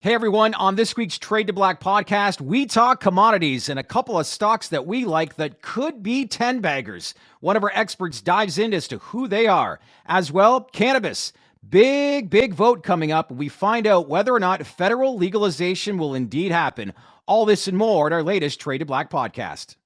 Hey everyone, on this week's Trade to Black podcast, we talk commodities and a couple of stocks that we like that could be 10 baggers. One of our experts dives in as to who they are. As well, cannabis. Big vote coming up. We find out whether or not federal legalization will indeed happen. All this and more at our latest Trade to Black podcast.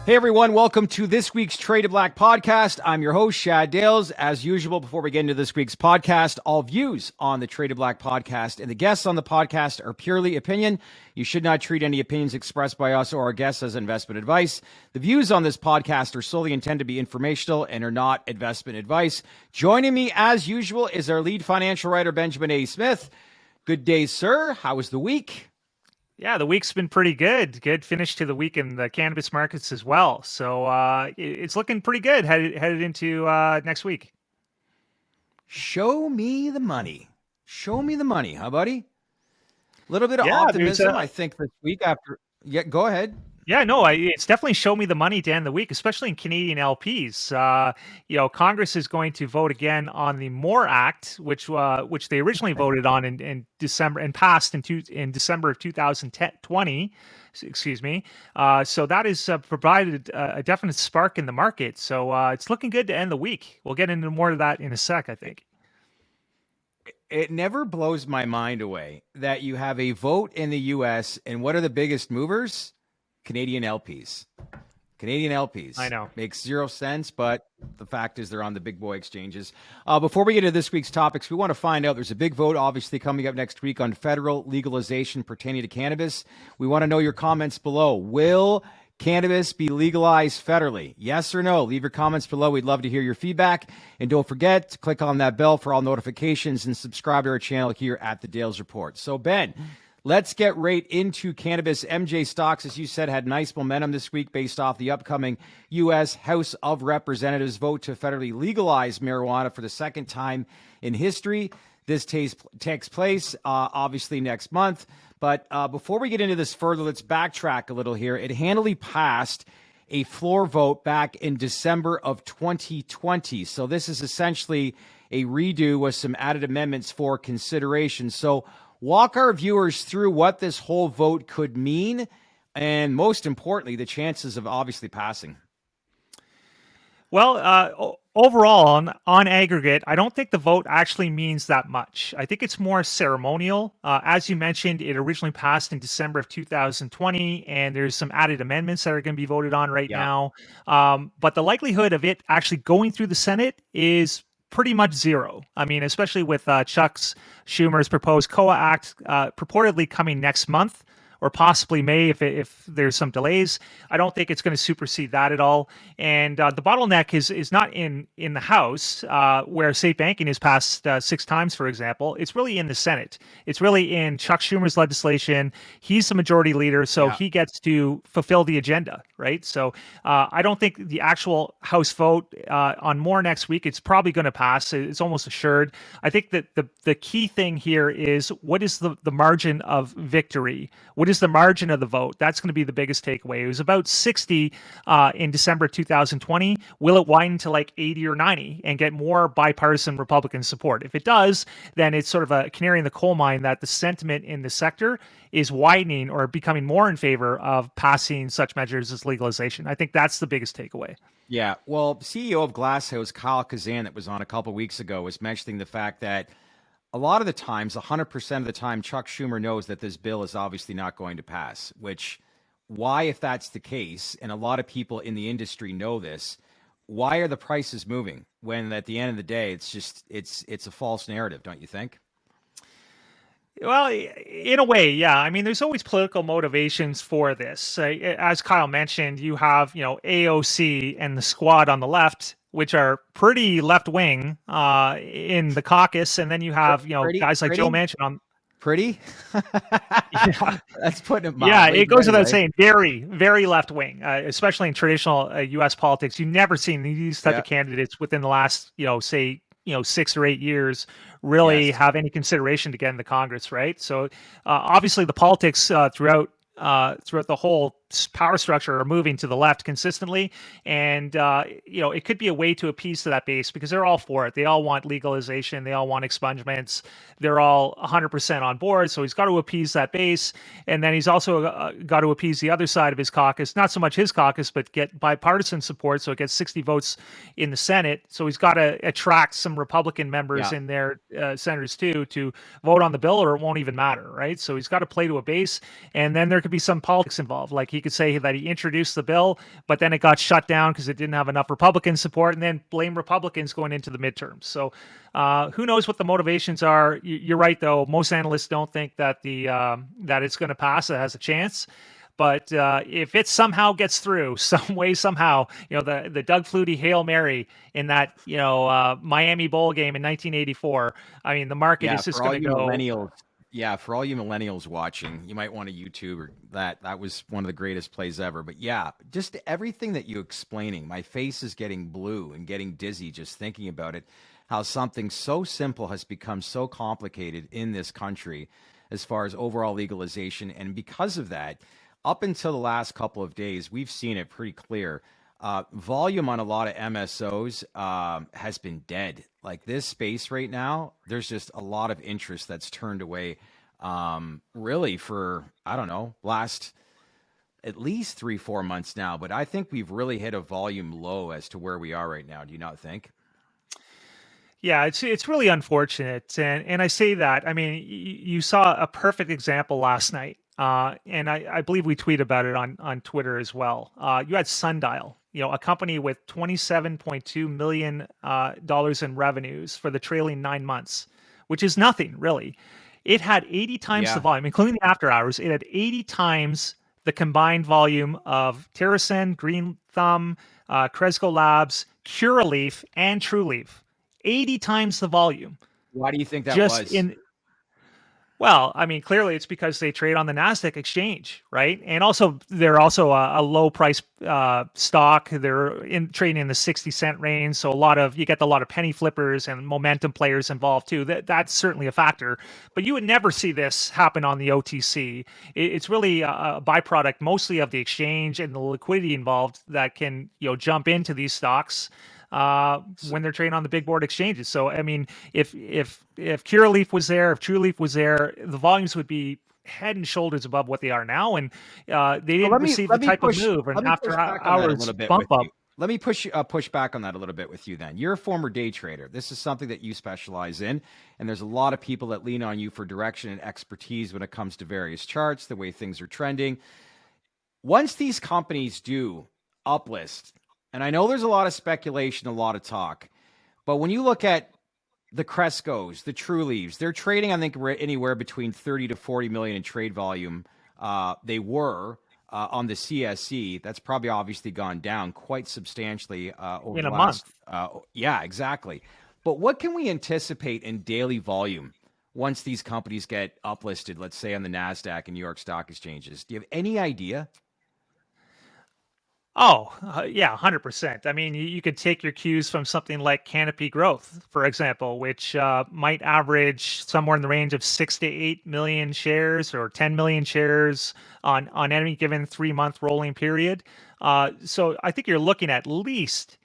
Hey everyone, welcome to this week's Trade to Black podcast. I'm your host, Shad Dales. As usual, before we get into this week's podcast, all views on the Trade to Black podcast and the guests on the podcast are purely opinion. You should not treat any opinions expressed by us or our guests as investment advice. The views on this podcast are solely intended to be informational and are not investment advice. Joining me, as usual, is our lead financial writer, Benjamin A. Smith. Good day, sir. How was the week? Yeah, the week's been pretty good. Good finish to the week in the cannabis markets as well. So it's looking pretty good headed into next week. Show me the money. Show me the money, huh, buddy? A little bit of optimism, I think, this week after. Yeah, go ahead. Yeah, no, it's definitely show me the money to end the week, especially in Canadian LPs. Congress is going to vote again on the MORE Act, which they originally voted on in December and passed in December of 2020. Excuse me. So that has provided a definite spark in the market. So it's looking good to end the week. We'll get into more of that in a sec, I think. It never blows my mind away that you have a vote in the U.S. and what are the biggest movers? Canadian LPs. Canadian LPs. I know. Makes zero sense, but the fact is they're on the big boy exchanges. Before we get into this week's topics, we want to find out, there's a big vote obviously coming up next week on federal legalization pertaining to cannabis. We want to know your comments below. Will cannabis be legalized federally? Yes or no? Leave your comments below. We'd love to hear your feedback. And don't forget to click on that bell for all notifications and subscribe to our channel here at the Dales Report. So Ben, let's get right into cannabis. MJ stocks, as you said, had nice momentum this week based off the upcoming U.S. House of Representatives vote to federally legalize marijuana for the second time in history. This takes place obviously next month. But before we get into this further, let's backtrack a little here. It handily passed a floor vote back in December of 2020. So this is essentially a redo with some added amendments for consideration. So walk our viewers through what this whole vote could mean, and most importantly, the chances of obviously passing. Well, overall, on aggregate, I don't think the vote actually means that much. I think it's more ceremonial. As you mentioned, it originally passed in December of 2020, and there's some added amendments that are going to be voted on right now. But the likelihood of it actually going through the Senate is pretty much zero. I mean, especially with Chuck Schumer's proposed CAOA Act purportedly coming next month, or possibly May if there's some delays. I don't think it's going to supersede that at all. And the bottleneck is not in the House, where safe banking is passed 6 times, for example. It's really in the Senate. It's really in Chuck Schumer's legislation. He's the majority leader, so he gets to fulfill the agenda, right? So I don't think the actual House vote on MORE next week, it's probably going to pass. It's almost assured. I think that the key thing here is, what is the margin of victory? What is the margin of the vote? That's going to be the biggest takeaway. It was about 60 in December 2020. Will it widen to like 80 or 90 and get more bipartisan Republican support? If it does, then it's sort of a canary in the coal mine that the sentiment in the sector is widening or becoming more in favor of passing such measures as legalization. I think that's the biggest takeaway. Yeah, well, CEO of Glasshouse, Kyle Kazan, that was on a couple weeks ago, was mentioning the fact that a lot of the times, 100% of the time, Chuck Schumer knows that this bill is obviously not going to pass, which, why, if that's the case, and a lot of people in the industry know this, why are the prices moving when at the end of the day, it's a false narrative, don't you think? Well, in a way, yeah. I mean, there's always political motivations for this. As Kyle mentioned, you have, AOC and the squad on the left, which are pretty left wing in the caucus, and then you have guys like Joe Manchin on. Pretty? Yeah. That's putting it Yeah, mildly. it But goes without anyway, saying, very, very left wing, especially in traditional U.S. politics. You've never seen these type yeah, of candidates within the last, say, 6 or 8 years really yes, have any consideration to get in the Congress, right? So obviously, the politics throughout the whole power structure are moving to the left consistently, and it could be a way to appease to that base because they're all for it. They all want legalization. They all want expungements. They're all 100% on board. So he's got to appease that base, and then he's also got to appease the other side of his caucus. Not so much his caucus, but get bipartisan support. So it gets 60 votes in the Senate. So he's got to attract some Republican members yeah. in there, senators too, to vote on the bill, or it won't even matter, right? So he's got to play to a base, and then there could be some politics involved. Like he could say that he introduced the bill, but then it got shut down because it didn't have enough Republican support, and then blame Republicans going into the midterms. So who knows what the motivations are? You're right, though. Most analysts don't think that that it's going to pass. It has a chance. But if it somehow gets through, some way, somehow, the Doug Flutie Hail Mary in that, Miami Bowl game in 1984, I mean, the market Yeah, is just going to go. for all you millennials watching, you might want to YouTube that. That was one of the greatest plays ever. But yeah, just everything that you explaining, my face is getting blue and getting dizzy just thinking about it. How something so simple has become so complicated in this country as far as overall legalization. And because of that, up until the last couple of days, we've seen it pretty clear. Volume on a lot of MSOs has been dead. Like this space right now, there's just a lot of interest that's turned away. Really for I don't know, last at least 3-4 months now. But I think we've really hit a volume low as to where we are right now. Do you not think? Yeah, it's really unfortunate, and I say that. I mean, you saw a perfect example last night, and I believe we tweeted about it on Twitter as well. You had Sundial, a company with $27.2 million dollars in revenues for the trailing 9 months, which is nothing really. It had 80 times the Yeah. volume, including the after hours. It had 80 times the combined volume of Terracin, Green Thumb, Cresco Labs, Curaleaf, and Trulieve. 80 times the volume Why do you think that just was? in. Well, I mean, clearly it's because they trade on the Nasdaq exchange, right? And also they're also a low price stock. They're trading in the 60 cent range, so you get a lot of penny flippers and momentum players involved too. That's certainly a factor. But you would never see this happen on the OTC. It's really a byproduct mostly of the exchange and the liquidity involved that can jump into these stocks when they're trading on the big board exchanges. So I mean, if Curaleaf was there, if Trueleaf was there, the volumes would be head and shoulders above what they are now, and they Well, didn't receive the type of move and let me after push back on that a hours little bit with bump up. you. Let me push back on that a little bit with you. Then you're a former day trader. This is something that you specialize in, and there's a lot of people that lean on you for direction and expertise when it comes to various charts, the way things are trending. Once these companies do uplist, and I know there's a lot of speculation, a lot of talk, but when you look at the Crescos, the Truleaves, they're trading, I think, anywhere between 30 to 40 million in trade volume. They were on the CSE. That's probably obviously gone down quite substantially over In the a month. last. Yeah, exactly. But what can we anticipate in daily volume once these companies get uplisted, let's say on the NASDAQ and New York Stock Exchanges? Do you have any idea? Oh, yeah, 100%. I mean, you could take your cues from something like Canopy Growth, for example, which might average somewhere in the range of 6 to 8 million shares or 10 million shares on any given 3 month rolling period. So I think you're looking at least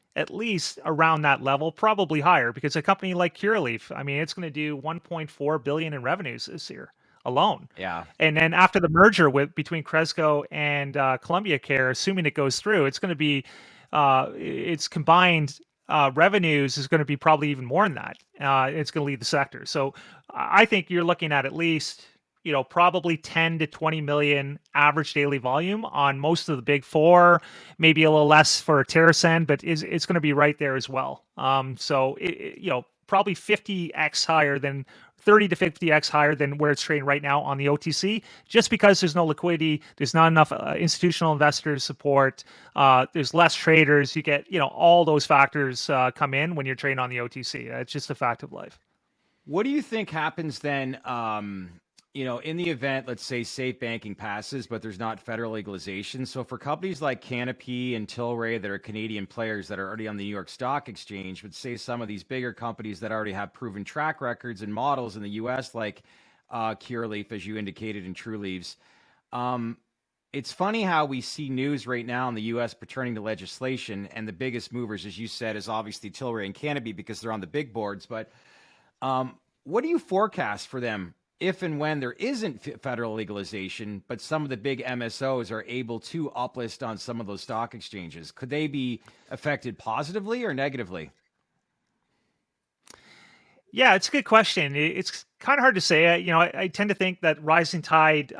around that level, probably higher, because a company like Curaleaf, I mean, it's going to do 1.4 billion in revenues this year alone. Yeah. And then after the merger between Cresco and Columbia Care, assuming it goes through, it's going to be its combined revenues is going to be probably even more than that. It's going to lead the sector. So I think you're looking at least probably 10 to 20 million average daily volume on most of the big four, maybe a little less for Terracin, but it's going to be right there as well. So probably 50x higher than 30 to 50x higher than where it's trading right now on the OTC, just because there's no liquidity, there's not enough institutional investors support, there's less traders. You get all those factors come in when you're trading on the OTC. It's just a fact of life. What do you think happens then? in the event, let's say safe banking passes, but there's not federal legalization. So for companies like Canopy and Tilray that are Canadian players that are already on the New York Stock Exchange, but say some of these bigger companies that already have proven track records and models in the US, like Curaleaf, as you indicated, and Trulieve's, it's funny how we see news right now in the U.S. pertaining to legislation, and the biggest movers, as you said, is obviously Tilray and Canopy because they're on the big boards. But what do you forecast for them if and when there isn't federal legalization, but some of the big MSOs are able to uplist on some of those stock exchanges? Could they be affected positively or negatively? Yeah, it's a good question. It's kind of hard to say. I tend to think that rising tide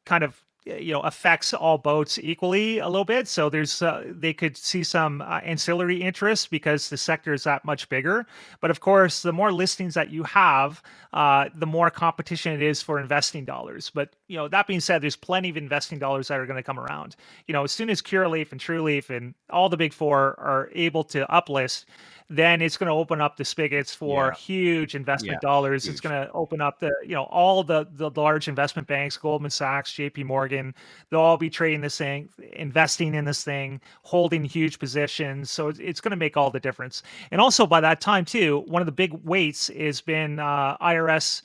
kind of affects all boats equally a little bit. So they could see some ancillary interest because the sector is that much bigger. But of course, the more listings that you have, the more competition it is for investing dollars. But that being said, there's plenty of investing dollars that are going to come around. As soon as Curaleaf and Trulieve and all the big four are able to uplist, then it's going to open up the spigots for huge investment dollars. Huge. It's going to open up all the large investment banks, Goldman Sachs, JP Morgan, they'll all be trading this thing, investing in this thing, holding huge positions. So it's going to make all the difference. And also by that time too, one of the big weights has been IRS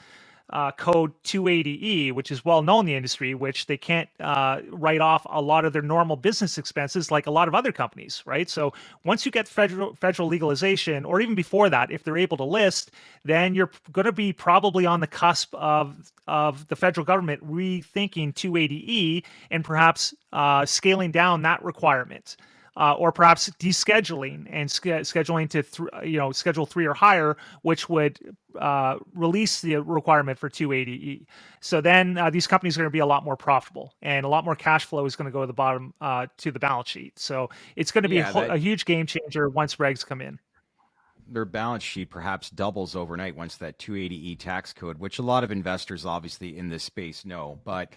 code 280E, which is well known in the industry, which they can't write off a lot of their normal business expenses like a lot of other companies, right? So once you get federal legalization, or even before that, if they're able to list, then you're going to be probably on the cusp of the federal government rethinking 280E and perhaps scaling down that requirement. Or perhaps descheduling and scheduling to Schedule 3 or higher, which would release the requirement for 280E. So then these companies are going to be a lot more profitable, and a lot more cash flow is going to go to the bottom to the balance sheet. So it's going to be a huge game changer once regs come in. Their balance sheet perhaps doubles overnight once that 280E tax code, which a lot of investors obviously in this space know, but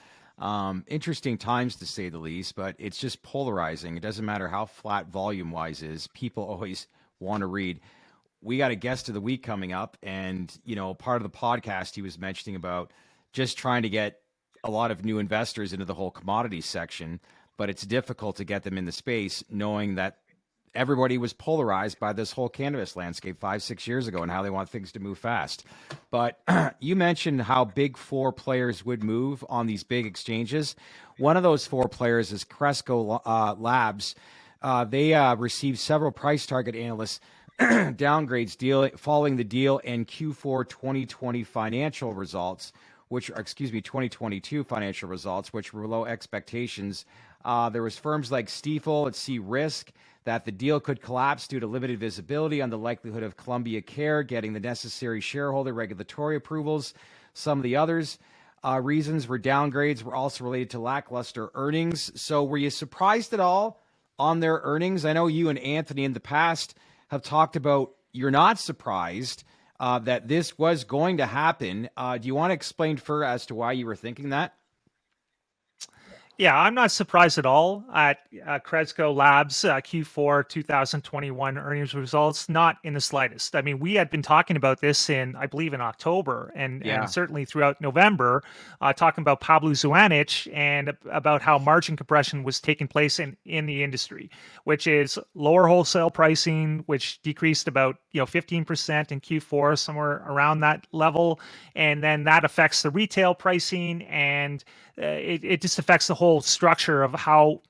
interesting times to say the least, but it's just polarizing. It doesn't matter how flat volume wise is. People always want to read. We got a guest of the week coming up, and part of the podcast he was mentioning about just trying to get a lot of new investors into the whole commodities section, but it's difficult to get them in the space knowing that everybody was polarized by this whole cannabis landscape 5-6 years ago and how they want things to move fast. But you mentioned how big four players would move on these big exchanges. One of those four players is Cresco Labs. They received several price target analysts downgrades following the deal in Q4 2020 financial results, 2022 financial results, which were below expectations. There was firms like Stifel that see risk that the deal could collapse due to limited visibility on the likelihood of Columbia Care getting the necessary shareholder regulatory approvals. Some of the others reasons were downgrades were also related to lackluster earnings. So were you surprised at all on their earnings? I know you and Anthony in the past have talked about you're not surprised that this was going to happen. Do you want to explain further as to why you were thinking that? Yeah, I'm not surprised at all at Cresco Labs Q4 2021 earnings results, not in the slightest. I mean, we had been talking about this I believe, in October and certainly throughout November, talking about Pablo Zuanich and about how margin compression was taking place in the industry, which is lower wholesale pricing, which decreased about 15% in Q4, somewhere around that level, and then that affects the retail pricing, and it just affects the whole structure of how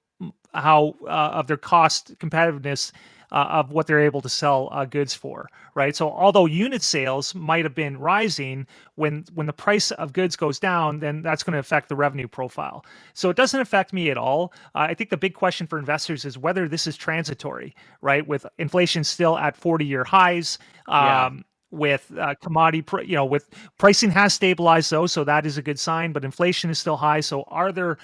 of their cost competitiveness of what they're able to sell goods for, right? So although unit sales might have been rising, when the price of goods goes down, then that's going to affect the revenue profile. So it doesn't affect me at all. I think the big question for investors is whether this is transitory, right? With inflation still at 40-year highs. With commodity, with pricing has stabilized though, so that is a good sign. But inflation is still high. So are their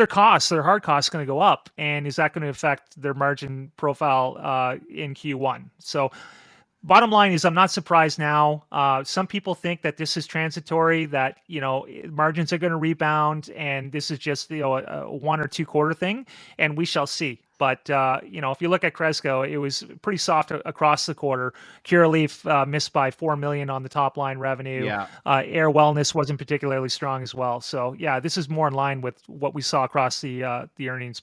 costs, their hard costs, going to go up, and is that going to affect their margin profile in Q1? So, bottom line is, I'm not surprised now. Some people think that this is transitory, that margins are going to rebound, and this is just a 1 or 2 quarter thing, and we shall see. But if you look at Cresco, it was pretty soft across the quarter. Curaleaf missed by $4 million on the top line revenue. Yeah. Air Wellness wasn't particularly strong as well. So yeah, this is more in line with what we saw across the earnings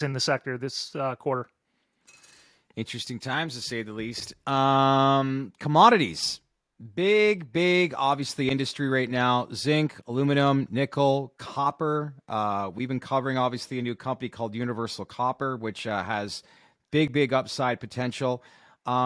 in the sector this quarter. Interesting times, to say the least. Commodities. Big, obviously, industry right now. Zinc, aluminum, nickel, copper. We've been covering, obviously, a new company called Universal Copper, which has big upside potential.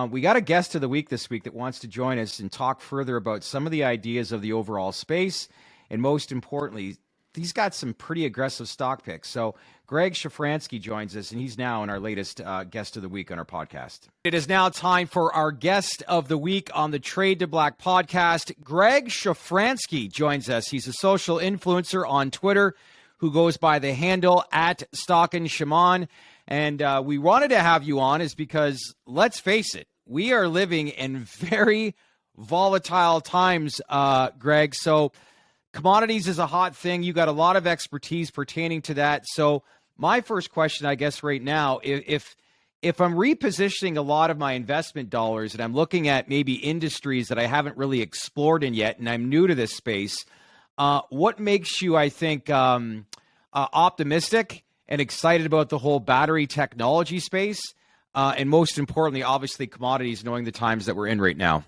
We got a guest of the week this week that wants to join us and talk further about some of the ideas of the overall space. And most importantly, he's got some pretty aggressive stock picks. So Greg Shafransky joins us, and he's now in our latest guest of the week on our podcast. It is now time for our guest of the week on the Trade to Black podcast. Greg Shafransky joins us. He's a social influencer on Twitter who goes by the handle @StockinShaman. And we wanted to have you on is because, let's face it, we are living in very volatile times, Greg. So commodities is a hot thing. You got a lot of expertise pertaining to that. So my first question, I guess, right now, if I'm repositioning a lot of my investment dollars and I'm looking at maybe industries that I haven't really explored in yet, and I'm new to this space, what makes you, I think, optimistic and excited about the whole battery technology space? And most importantly, obviously, commodities, knowing the times that we're in right now.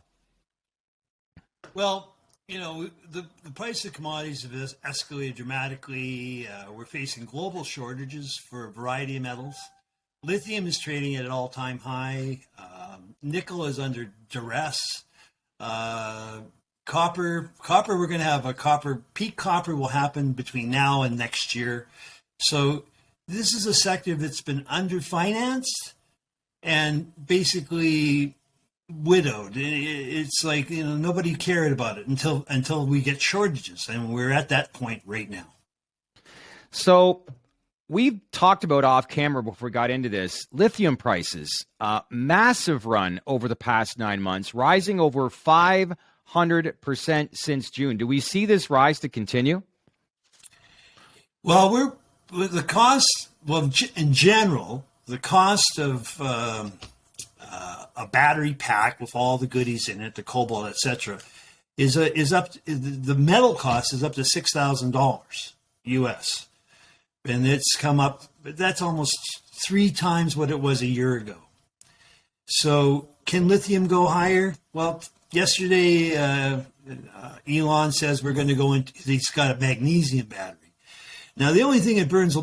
Well, the price of commodities has escalated dramatically. We're facing global shortages for a variety of metals. Lithium is trading at an all-time high. Nickel is under duress. Copper, we're going to have peak copper will happen between now and next year. So this is a sector that's been underfinanced and basically widowed. It's like, nobody cared about it until we get shortages, and we're at that point right now. So we've talked about off camera before we got into this. Lithium prices, massive run over the past 9 months, rising over 500% since June. Do we see this rise to continue? Well, in general, the cost of a battery pack with all the goodies in it, the cobalt, etc., is up. The metal cost is up to $6,000 US, and it's come up. That's almost 3 times what it was a year ago. So, can lithium go higher? Well, yesterday Elon says we're going to go into. He's got a magnesium battery. Now, the only thing that burns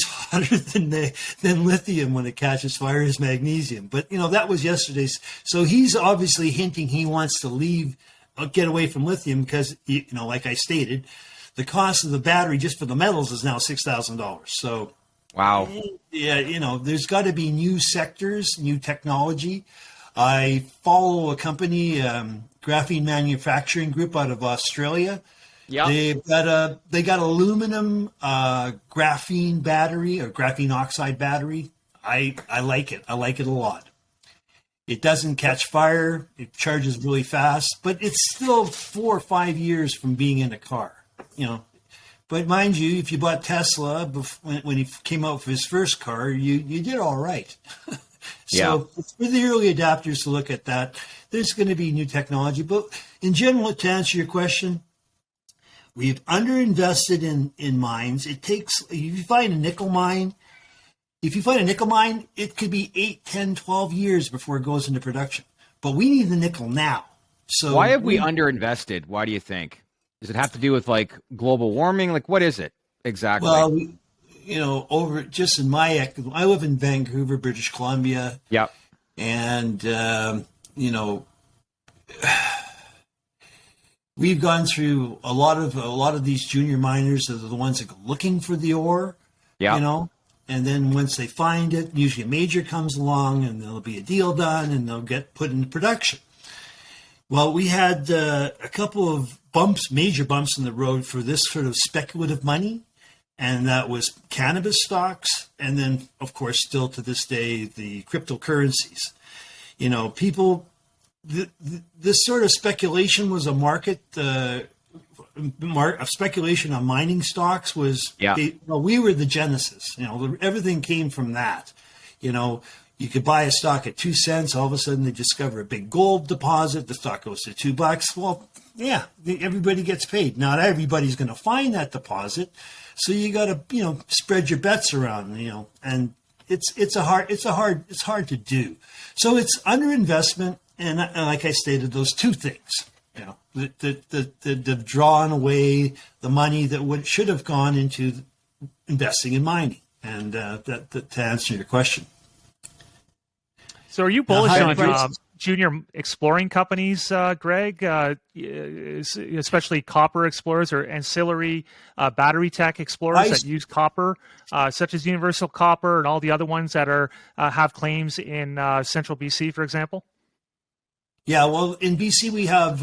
hotter than lithium when it catches fire is magnesium. But, that was yesterday's. So he's obviously hinting he wants to get away from lithium because, like I stated, the cost of the battery just for the metals is now $6,000. So, wow. Yeah, there's got to be new sectors, new technology. I follow a company, Graphine Manufacturing Group out of Australia. Yeah, they got aluminum graphene battery or graphene oxide battery. I like it. I like it a lot. It doesn't catch fire. It charges really fast, but it's still 4 or 5 years from being in a car. But mind you, if you bought Tesla when he came out for his first car, you did all right. So it's for the early adapters to look at that. There's going to be new technology, but in general, to answer your question, we've underinvested in mines. It takes, if you find a nickel mine, it could be 8, 10, 12 years before it goes into production. But we need the nickel now. So why have we underinvested? Why do you think? Does it have to do with global warming? What is it exactly? Well, over just in I live in Vancouver, British Columbia. Yep. And, we've gone through a lot of these junior miners that are the ones that go looking for the ore, and then once they find it, usually a major comes along and there'll be a deal done and they'll get put into production. Well, we had a couple of major bumps in the road for this sort of speculative money, and that was cannabis stocks, and then, of course, still to this day, the cryptocurrencies. People... This sort of speculation was a market of speculation on mining stocks was, Yeah. we were the genesis. Everything came from that. You could buy a stock at 2 cents. All of a sudden, they discover a big gold deposit. The stock goes to $2. Well, yeah, everybody gets paid. Not everybody's going to find that deposit, so you got to spread your bets around. And it's hard to do. So it's underinvestment, and like I stated, those two things. The drawing away the money that should have gone into investing in mining, and that to answer your question. So are you bullish on prices. junior exploring companies, Greg, especially copper explorers or ancillary battery tech explorers that use copper, such as Universal Copper and all the other ones that are have claims in central BC, for example? Yeah, well, in BC we have,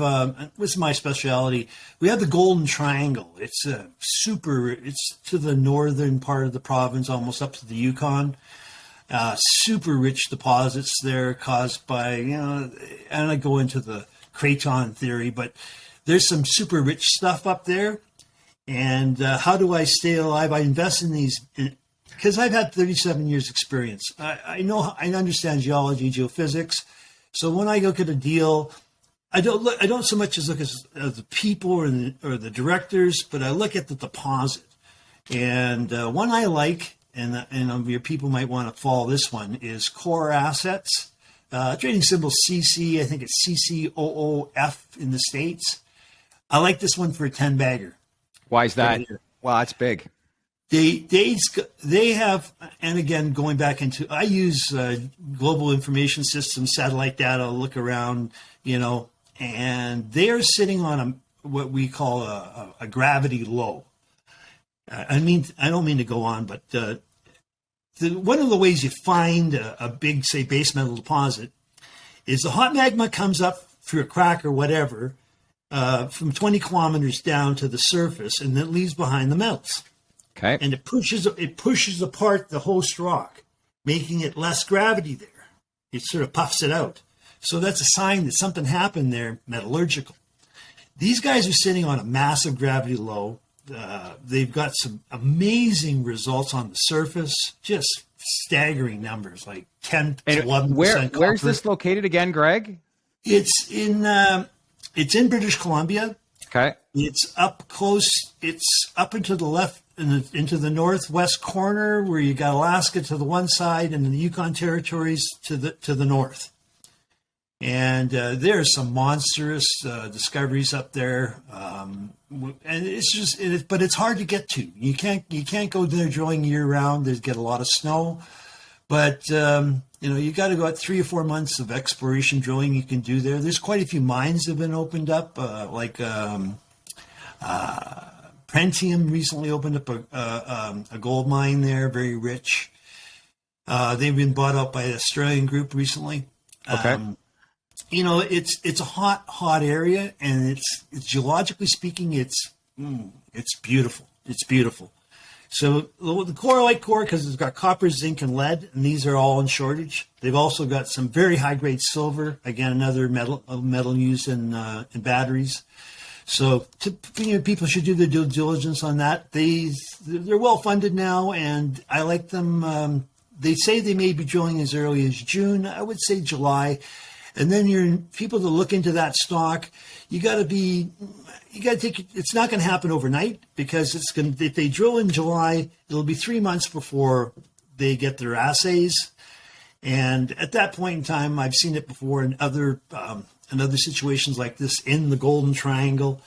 this is my specialty, we have the Golden Triangle. It's it's to the northern part of the province, almost up to the Yukon. Super rich deposits there caused by, and I go into the craton theory, but there's some super rich stuff up there. And how do I stay alive? I invest in these because I've had 37 years experience. I understand geology, geophysics. So when I look at a deal, I don't so much as look at the people or the directors, but I look at the deposit. And one I like, and your people might want to follow this one, is Core Assets. Trading symbol CC, I think it's CCOOF in the States. I like this one for a 10-bagger. Why is that? Well, that's big. They have, and again, going back into, I use global information systems, satellite data, look around, and they're sitting on what we call a gravity low. I don't mean to go on, but one of the ways you find a big, say, base metal deposit is the hot magma comes up through a crack or whatever from 20 kilometers down to the surface, and it leaves behind the metals. Okay. And it pushes apart the host rock, making it less gravity there. It sort of puffs it out. So that's a sign that something happened there, metallurgical. These guys are sitting on a massive gravity low. They've got some amazing results on the surface, just staggering numbers, like 10 to 11%. Where's this located again, Greg? It's in British Columbia. Okay. It's up close. It's up into the left, into the northwest corner, where you got Alaska to the one side and the Yukon territories to the north. And there are some monstrous discoveries up there, and but it's hard to get to. You can't go there drilling year round. They get a lot of snow, but you got to go out 3 or 4 months of exploration drilling. You can do there. There's quite a few mines that have been opened up, like Prentium recently opened up a gold mine there, very rich. They've been bought out by an Australian group recently. Okay. It's a hot area, and it's geologically speaking, it's beautiful. It's beautiful. So the core, I like core because it's got copper, zinc, and lead, and these are all in shortage. They've also got some very high grade silver, again another metal used in batteries. So people should do their due diligence on that. They're well funded now, and I like them. They say they may be drilling as early as June. I would say July. And then people to look into that stock, you got to take, it's not going to happen overnight, because if they drill in July, it'll be 3 months before they get their assays. And at that point in time, I've seen it before in other situations like this in the Golden Triangle.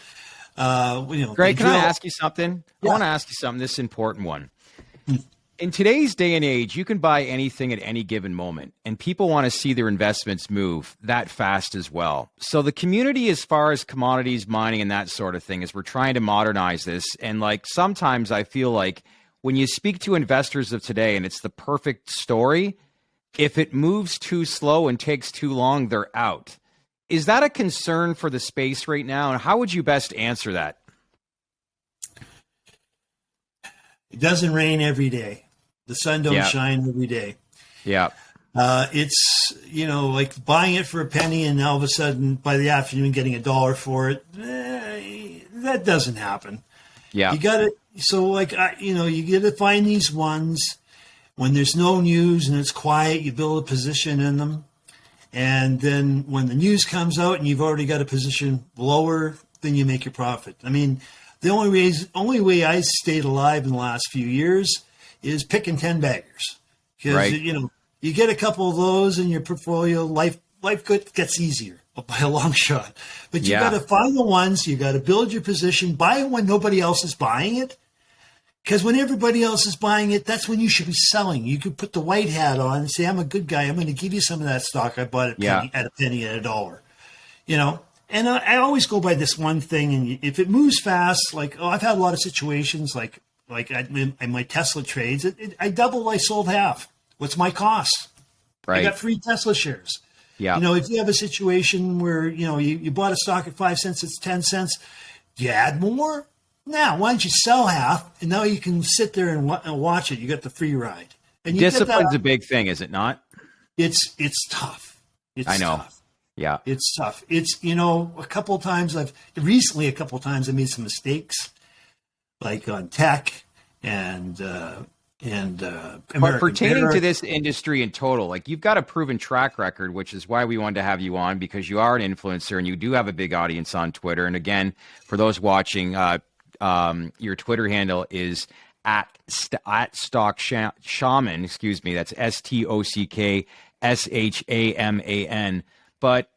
Greg, can I ask you something? Yeah. I want to ask you something. This is an important one. In today's day and age, you can buy anything at any given moment, and people want to see their investments move that fast as well. So the community, as far as commodities, mining, and that sort of thing, is we're trying to modernize this. And sometimes I feel like when you speak to investors of today and it's the perfect story, if it moves too slow and takes too long, they're out. Is that a concern for the space right now? And how would you best answer that? It doesn't rain every day. The sun don't shine every day. Yeah. It's, like buying it for a penny and all of a sudden by the afternoon getting $1 for it. that doesn't happen. Yeah. You got to, so like, you got to find these ones when there's no news and it's quiet, you build a position in them. And then when the news comes out and you've already got a position lower, then you make your profit. I mean, the only way I stayed alive in the last few years is picking 10 baggers. Because, you get a couple of those in your portfolio, life gets easier by a long shot. But you got to find the ones, you got to build your position, buy it when nobody else is buying it. Because when everybody else is buying it, that's when you should be selling. You could put the white hat on and say, I'm a good guy. I'm going to give you some of that stock I bought at a penny at $1. And I always go by this one thing. And if it moves fast, I've had a lot of situations like in my Tesla trades, I doubled, I sold half. What's my cost? Right. I got 3 Tesla shares. Yeah. If you have a situation where, you bought a stock at 5 cents, it's 10 cents, do you add more? Now, why don't you sell half, and now you can sit there and watch it. You got the free ride. And discipline's a big thing, is it not? It's tough. I know. Tough. Yeah. It's tough. It's, a couple of times I made some mistakes, like on tech and but pertaining to this industry in total, like you've got a proven track record, which is why we wanted to have you on, because you are an influencer and you do have a big audience on Twitter. And again, for those watching, your Twitter handle is at Stock Shaman. Excuse me, that's StockShaman. But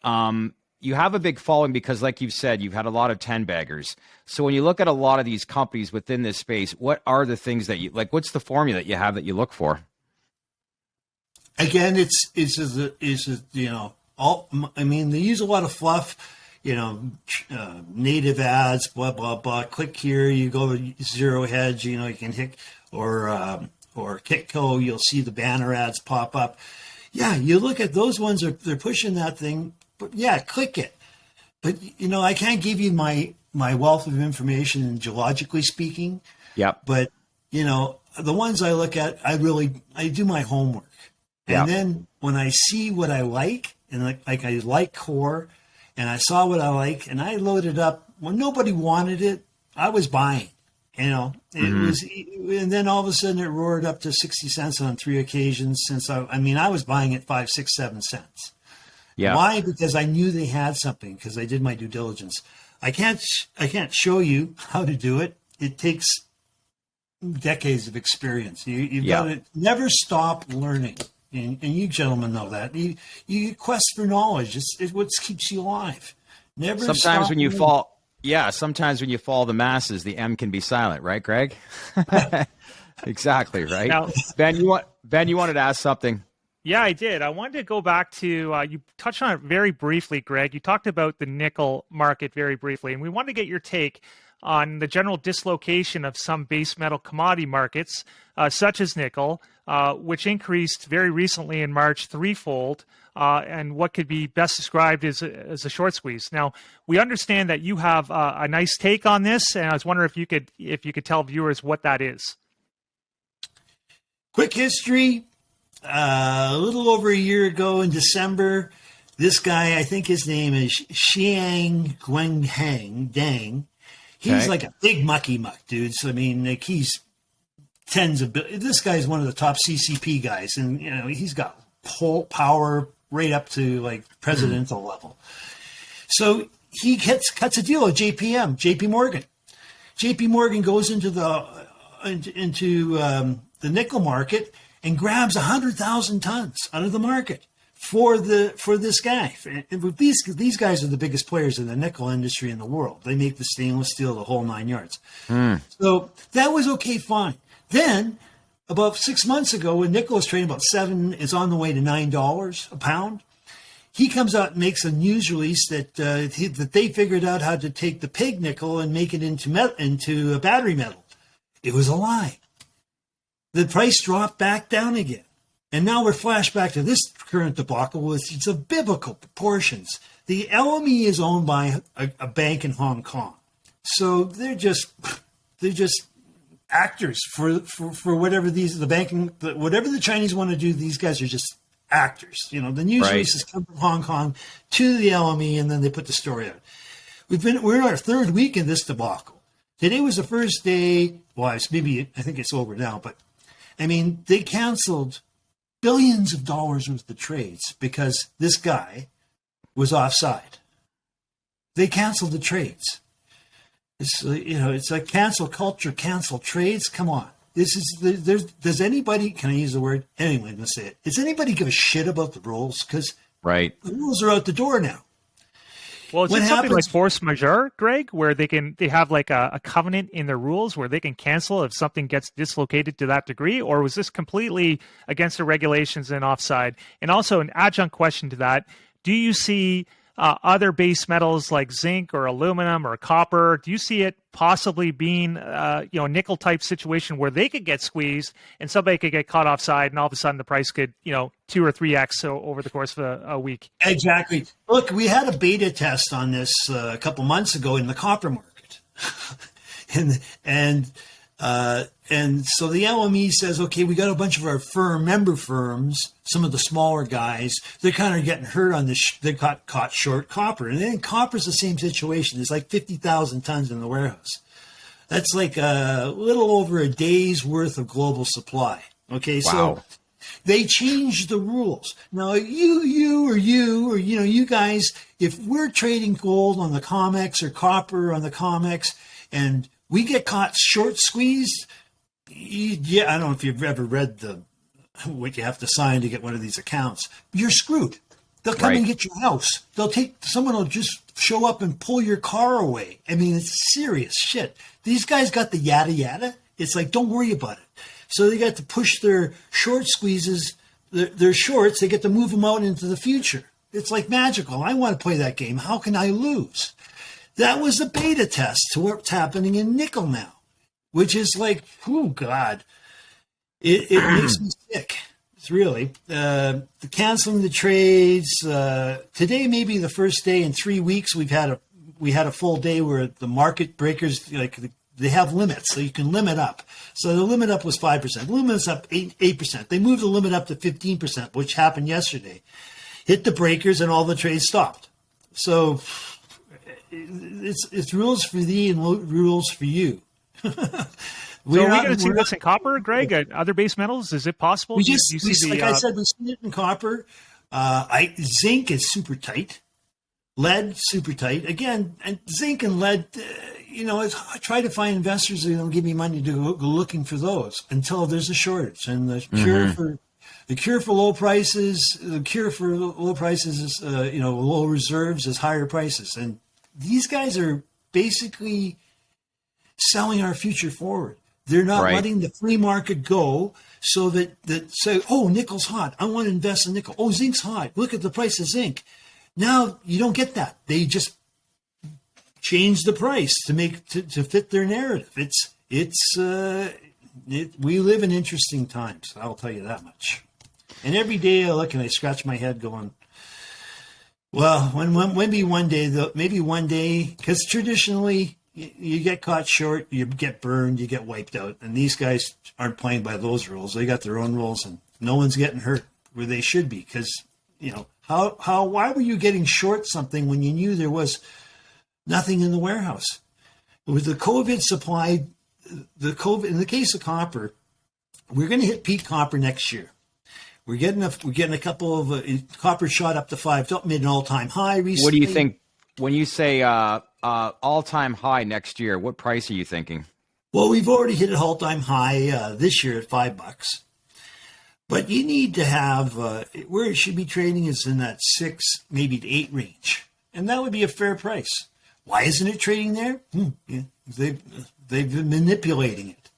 you have a big following because, like you've said, you've had a lot of 10 baggers. So when you look at a lot of these companies within this space, what are the things that you like? What's the formula that you have that you look for? Again, they use a lot of fluff. Native ads, blah, blah, blah. Click here, you go to zero hedge, you can hit, or Kitco, you'll see the banner ads pop up. Yeah, you look at those ones, they're pushing that thing, but click it. But, I can't give you my wealth of information geologically speaking. Yeah. But, the ones I look at, I do my homework. And then when I see what I like, and like I like core, and I saw what I like, and I loaded up when nobody wanted it. I was buying, it was, and then all of a sudden it roared up to 60 cents on 3 occasions. Since I was buying at 5, 6, 7 cents. Yeah. Why? Because I knew they had something. Because I did my due diligence. I can't show you how to do it. It takes decades of experience. You've got to never stop learning. And you gentlemen know that. You quest for knowledge. It's what keeps you alive. Never. Sometimes when you fall, sometimes when you follow the masses, the M can be silent, right, Greg? Exactly, right. Now, Ben, you wanted to ask something. Yeah, I did. I wanted to go back to, you touched on it very briefly, Greg. You talked about the nickel market very briefly, and we wanted to get your take on the general dislocation of some base metal commodity markets, such as nickel, which increased very recently in March threefold, and what could be best described as a short squeeze. Now, we understand that you have a nice take on this, and I was wondering if you could tell viewers what that is. Quick history. A little over a year ago in December, this guy, I think his name is Xiang Guanghang Dang. He's like a big mucky muck, dude. So, he's tens of billions. This guy's one of the top CCP guys, and, he's got power right up to like presidential level. So he cuts a deal with JP Morgan. JP Morgan goes into the nickel market and grabs 100,000 tons out of the market for this guy. And these guys are the biggest players in the nickel industry in the world. They make the stainless steel, the whole 9 yards. So that was okay, fine. Then about 6 months ago, when nickel is trading about $7, is on the way to $9 a pound. He comes out and makes a news release that they figured out how to take the pig nickel and make it into a battery metal. It was a lie. The price dropped back down again. And now we're flashed back to this current debacle with it's of biblical proportions. The LME is owned by a bank in Hong Kong. So they're just actors for whatever whatever the Chinese want to do, these guys are just actors. The news releases come from Hong Kong to the LME, and then they put the story out. We're in our third week in this debacle. Today was the first day. Well, I think it's over now, but I mean, they canceled billions of dollars worth of trades because this guy was offside. They canceled the trades. It's it's like cancel culture, cancel trades. Come on, does anybody? Can I use the word? Anyway, I'm gonna say it. Does anybody give a shit about the rules? Because the rules are out the door now. Well, is it something like force majeure, Greg, where they have like a covenant in their rules where they can cancel if something gets dislocated to that degree, or was this completely against the regulations and offside? And also an adjunct question to that: do you see other base metals like zinc or aluminum or copper? Do you see it possibly being a nickel type situation where they could get squeezed and somebody could get caught offside and all of a sudden the price could 2 or 3x over the course of a week? Exactly. Look, we had a beta test on this a couple months ago in the copper market, and so the LME says, okay, we got a bunch of our member firms, some of the smaller guys, they're kind of getting hurt on this. They got caught short copper. And then copper's the same situation. There's like 50,000 tons in the warehouse. That's like a little over a day's worth of global supply. Okay, so they changed the rules. Now, you guys, if we're trading gold on the COMEX or copper on the COMEX and we get caught short squeezed, I don't know if you've ever read what you have to sign to get one of these accounts. You're screwed. They'll come and get your house. Someone will just show up and pull your car away. I mean, it's serious shit. These guys got the yada yada. It's like, don't worry about it. So they got to push their short squeezes, their shorts. They get to move them out into the future. It's like magical. I want to play that game. How can I lose? That was a beta test to what's happening in nickel now, which is like, oh God, it makes me sick. It's really the canceling the trades. Today may be the first day in 3 weeks we had a full day where the market breakers they have limits, so you can limit up. So the limit up was 5%. The limit's up 8%. They moved the limit up to 15%, which happened yesterday. Hit the breakers and all the trades stopped. So it's rules for thee and rules for you. So are we going to see this in copper, Greg? Other base metals? Is it possible? I said, we've seen it in copper. Zinc is super tight. Lead, super tight. Again, and zinc and lead, I try to find investors that will give me money to go looking for those until there's a shortage. And the cure for low prices, is, low reserves is higher prices. And these guys are basically selling our future forward. They're not letting the free market go so that say, oh, nickel's hot. I want to invest in nickel. Oh, zinc's hot. Look at the price of zinc. Now you don't get that. They just change the price to fit their narrative. We live in interesting times. I'll tell you that much. And every day I look and I scratch my head going, well, maybe one day, because traditionally you get caught short, you get burned, you get wiped out. And these guys aren't playing by those rules. They got their own rules, and no one's getting hurt where they should be. Because, why were you getting short something when you knew there was nothing in the warehouse? With the COVID supply, in the case of copper, we're going to hit peak copper next year. We're getting a couple of copper shot up to 5, made an all-time high recently. What do you think when you say all-time high next year? What price are you thinking? Well, we've already hit an all-time high this year at $5, but you need to have where it should be trading is in that 6, maybe to 8 range, and that would be a fair price. Why isn't it trading there? They've been manipulating it.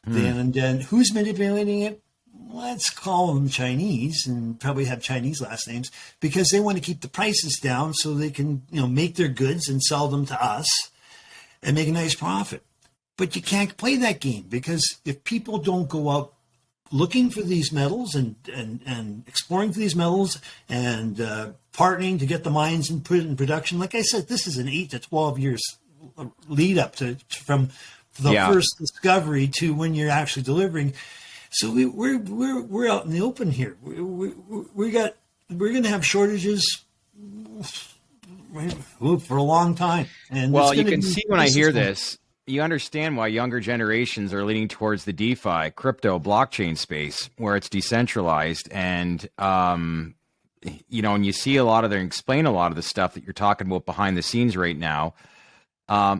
And who's manipulating it? Let's call them Chinese, and probably have Chinese last names, because they want to keep the prices down so they can, make their goods and sell them to us and make a nice profit. But you can't play that game, because if people don't go out looking for these metals and exploring for these metals and partnering to get the mines and put it in production, like I said, this is an 8 to 12 years lead up from the first discovery to when you're actually delivering. So we're out in the open here. We're going to have shortages for a long time. And Well, it's you gonna can be see when I hear consistent. this, you understand why younger generations are leaning towards the DeFi, crypto, blockchain space, where it's decentralized. And, you know, and you see a lot of them explain a lot of the stuff that you're talking about behind the scenes right now.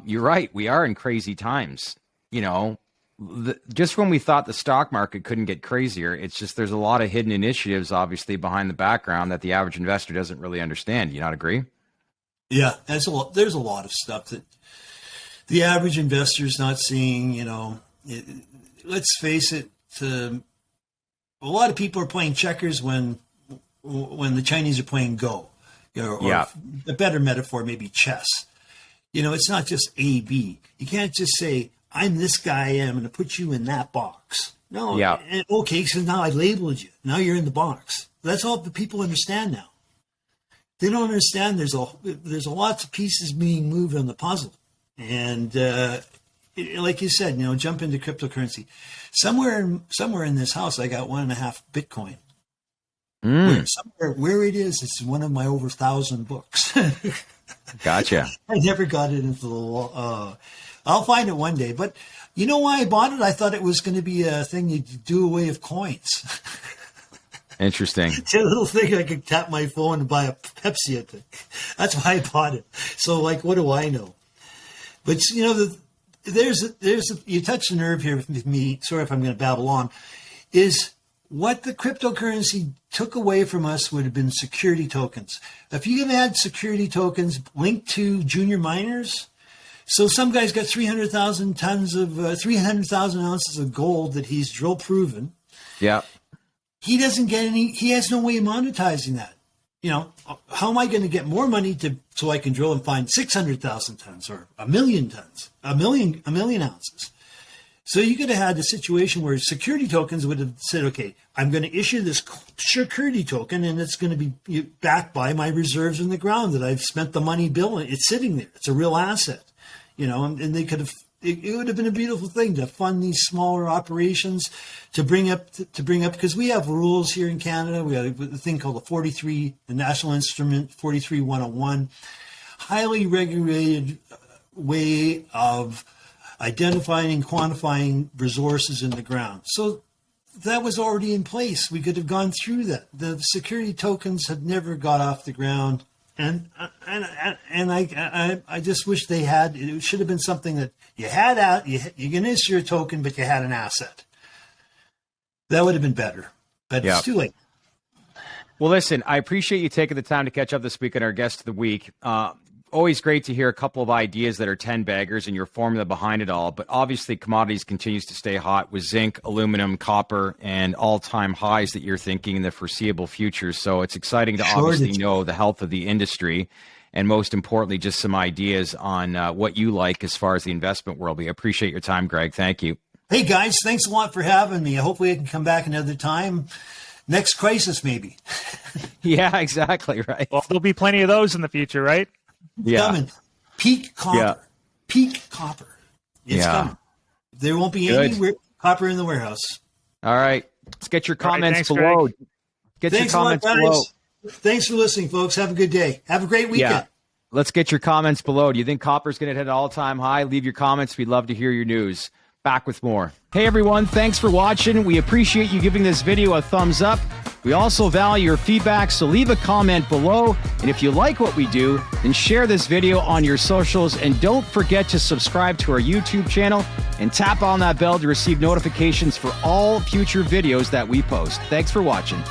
You're right. We are in crazy times. You know, just when we thought the stock market couldn't get crazier, it's just there's a lot of hidden initiatives, obviously, behind the background that the average investor doesn't really understand. You not agree? Yeah, there's a lot of stuff that the average investor is not seeing. You know, let's face it. A lot of people are playing checkers when the Chinese are playing Go. You know, or a better metaphor, maybe chess. You know, it's not just A, B. You can't just say, I'm this guy, I'm going to put you in that box. No, okay, so now I labeled you. Now you're in the box. That's all the people understand now. They don't understand there's a lots of pieces being moved on the puzzle. And like you said, you know, jump into cryptocurrency. Somewhere in this house, I got 1.5 Bitcoin. Where it is, it's one of my over 1,000 books. Gotcha. I never got it into the I'll find it one day. But you know why I bought it? I thought it was going to be a thing you do away with coins. Interesting. It's a little thing I could tap my phone and buy a Pepsi, I think. That's why I bought it. So, like, what do I know? But, you know, you touched a nerve here with me. Sorry if I'm going to babble on. Is what the cryptocurrency took away from us would have been security tokens. If you can add security tokens linked to junior miners, so some guy's got 300,000 ounces of gold that he's drill proven. Yeah. He doesn't get any, he has no way of monetizing that. You know, how am I going to get more money so I can drill and find 600,000 tons or a million ounces? So you could have had a situation where security tokens would have said, okay, I'm going to issue this security token and it's going to be backed by my reserves in the ground that I've spent the money building. It's sitting there. It's a real asset, you know, and they could have, it would have been a beautiful thing to fund these smaller operations to bring up, because we have rules here in Canada. We have a thing called the National Instrument 43-101, highly regulated way of identifying and quantifying resources in the ground. So that was already in place. We could have gone through that. The security tokens had never got off the ground. And I just wish they had. It should have been something that you had out. You can issue a token, but you had an asset. That would have been better. But it's too late. Well, listen, I appreciate you taking the time to catch up this week on our guest of the week. Always great to hear a couple of ideas that are 10 baggers and your formula behind it all. But obviously, commodities continues to stay hot with zinc, aluminum, copper, and all-time highs that you're thinking in the foreseeable future. So it's exciting to obviously know the health of the industry, and most importantly, just some ideas on what you like as far as the investment world. We appreciate your time, Greg. Thank you. Hey, guys, thanks a lot for having me. Hopefully I can come back another time. Next crisis, maybe. Yeah, exactly, right. Well, there'll be plenty of those in the future, right? Coming. Peak copper. Peak copper. It's coming. There won't be any copper in the warehouse. All right. Let's get your comments thanks, below. Greg. Get your comments below. Thanks for listening, folks. Have a good day. Have a great weekend. Yeah. Let's get your comments below. Do you think copper's going to hit an all-time high? Leave your comments. We'd love to hear your news. Back with more. Hey, everyone. Thanks for watching. We appreciate you giving this video a thumbs up. We also value your feedback, so leave a comment below. And if you like what we do, then share this video on your socials. And don't forget to subscribe to our YouTube channel and tap on that bell to receive notifications for all future videos that we post. Thanks for watching.